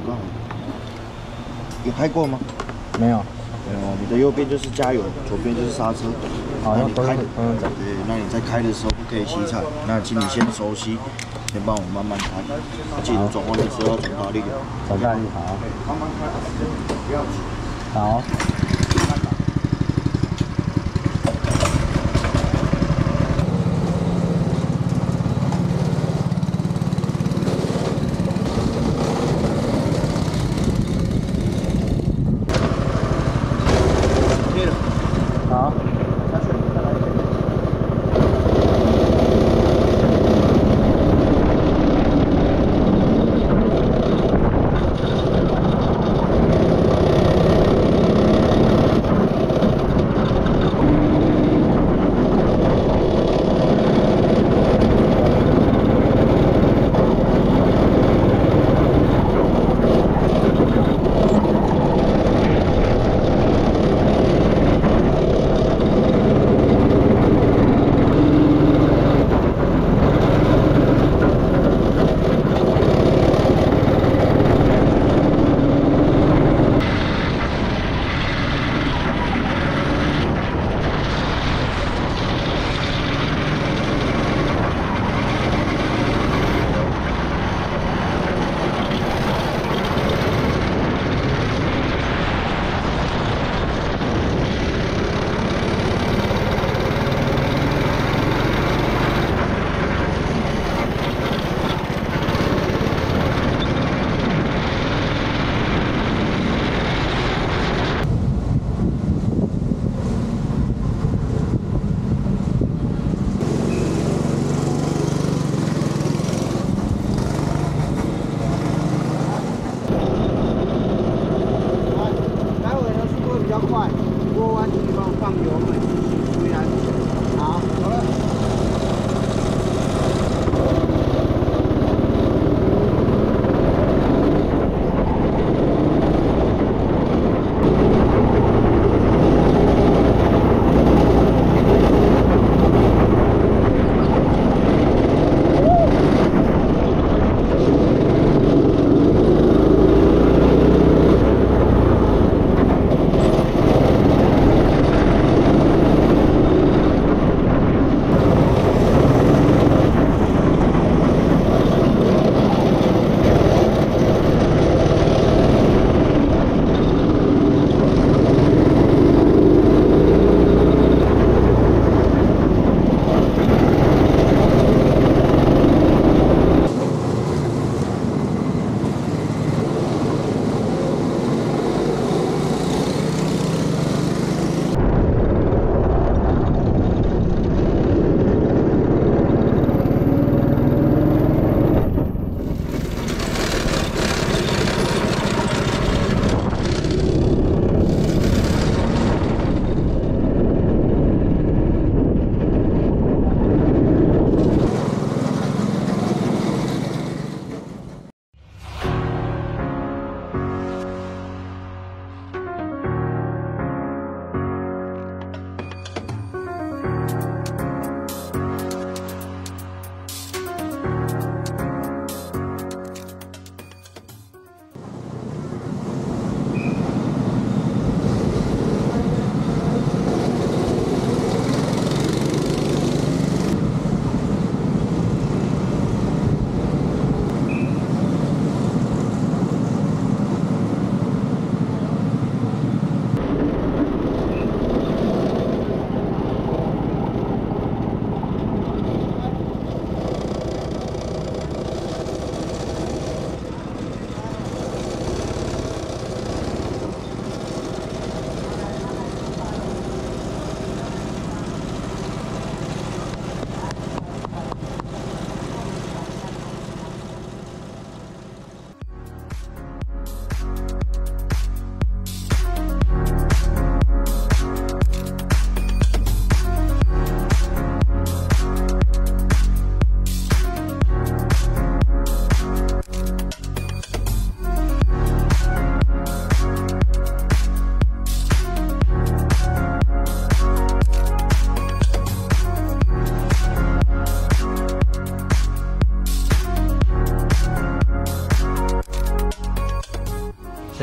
告。有开过吗？没有。你的右边就是加油，左边就是刹车。好，那都是对，那你在开的时候不可以熄踩，那请你先熟悉，先帮我慢慢开。记得转弯的时候要转大力。转大力，好。慢慢开，不要急。好。 好，下去，再来一遍。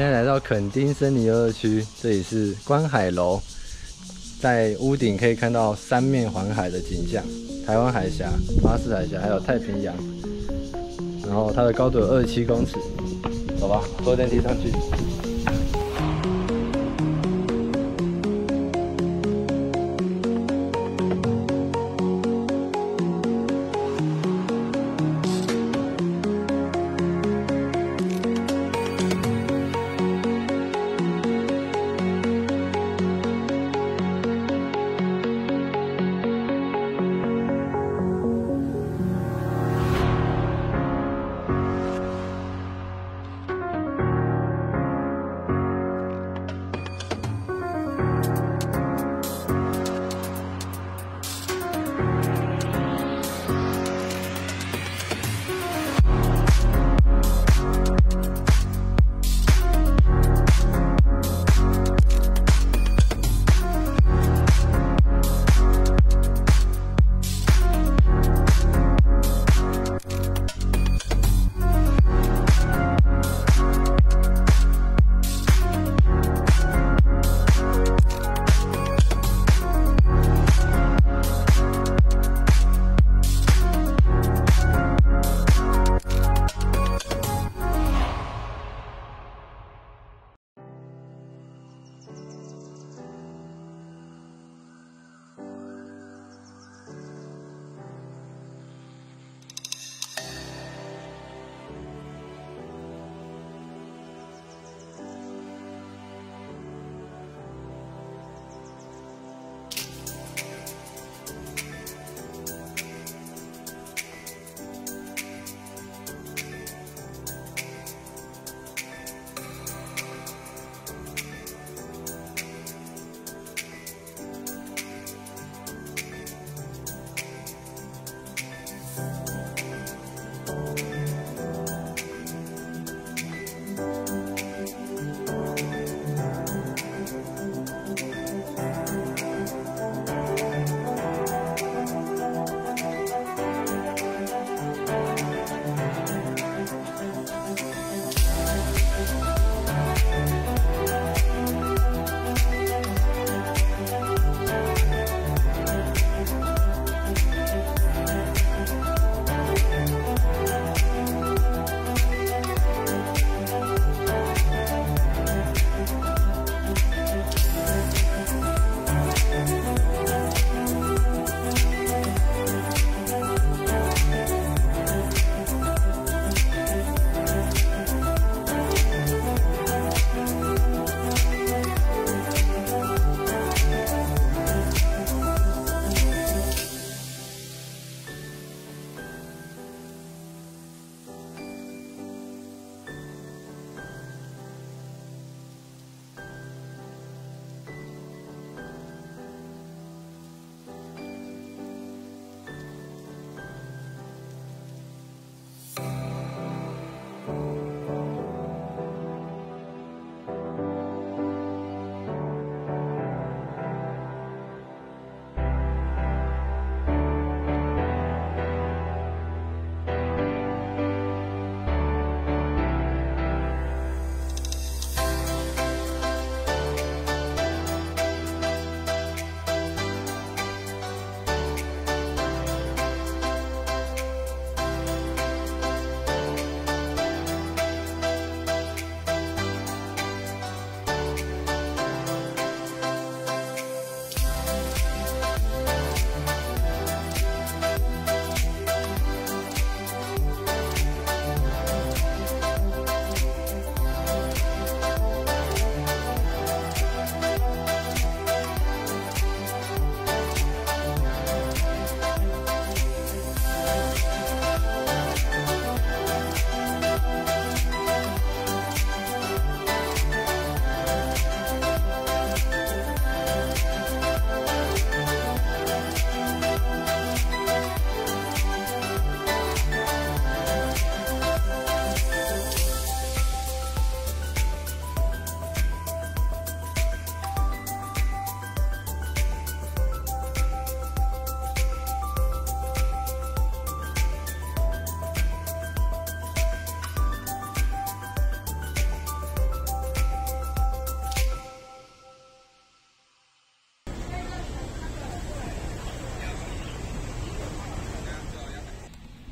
现在来到垦丁森林游乐区，这里是观海楼，在屋顶可以看到三面环海的景象，台湾海峡、巴士海峡还有太平洋。然后它的高度有27公尺，走吧，坐电梯上去。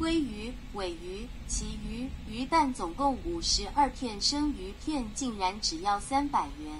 鲑鱼、尾鱼、旗鱼、鱼蛋总共52片生鱼片，竟然只要300元。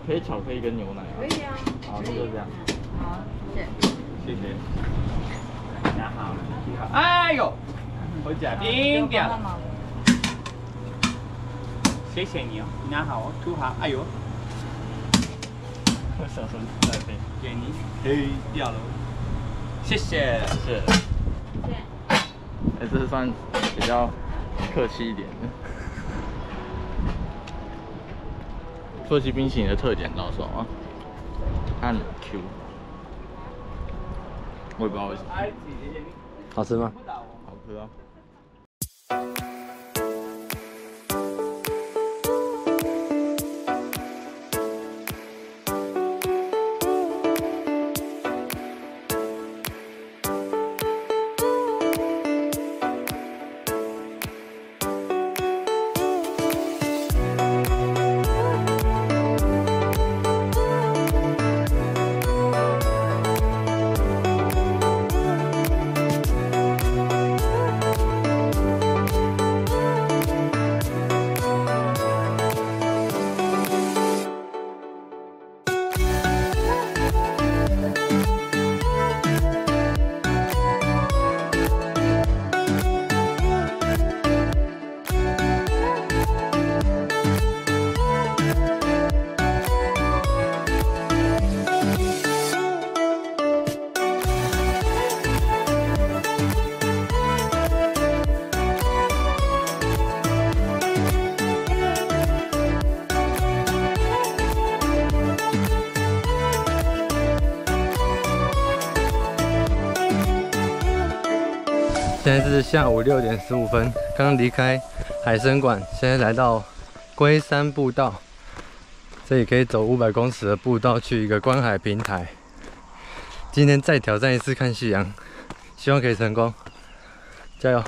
可以巧克力跟牛奶吗？可以啊。好，那就这样。好，谢谢。谢谢。大家好，你好。哎呦，我假冰掉了。谢谢你哦，你好哦，土豪。哎呦，我想说在飞，给你黑掉了，谢谢。是。哎，这是算比较客气一点的。土耳其冰淇淋的特点你知道什么吗？它很 Q， 我也不知道为什么。好吃吗？好吃啊。现在是下午6点15分，刚刚离开海参馆，现在来到龟山步道。这里可以走500公尺的步道去一个观海平台。今天再挑战一次看夕阳，希望可以成功，加油！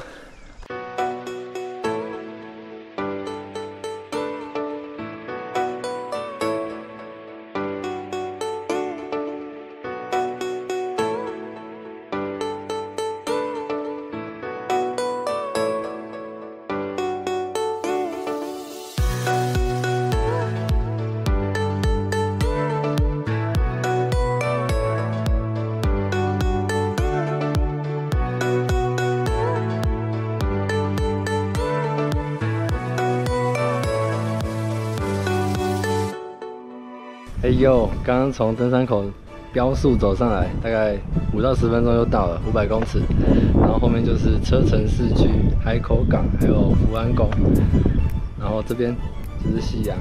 哎呦，刚刚从登山口标速走上来，大概5到10分钟就到了500公尺，然后后面就是车城市区、海口港，还有福安宫，然后这边就是夕阳，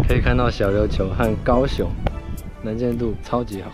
可以看到小琉球和高雄，能见度超级好。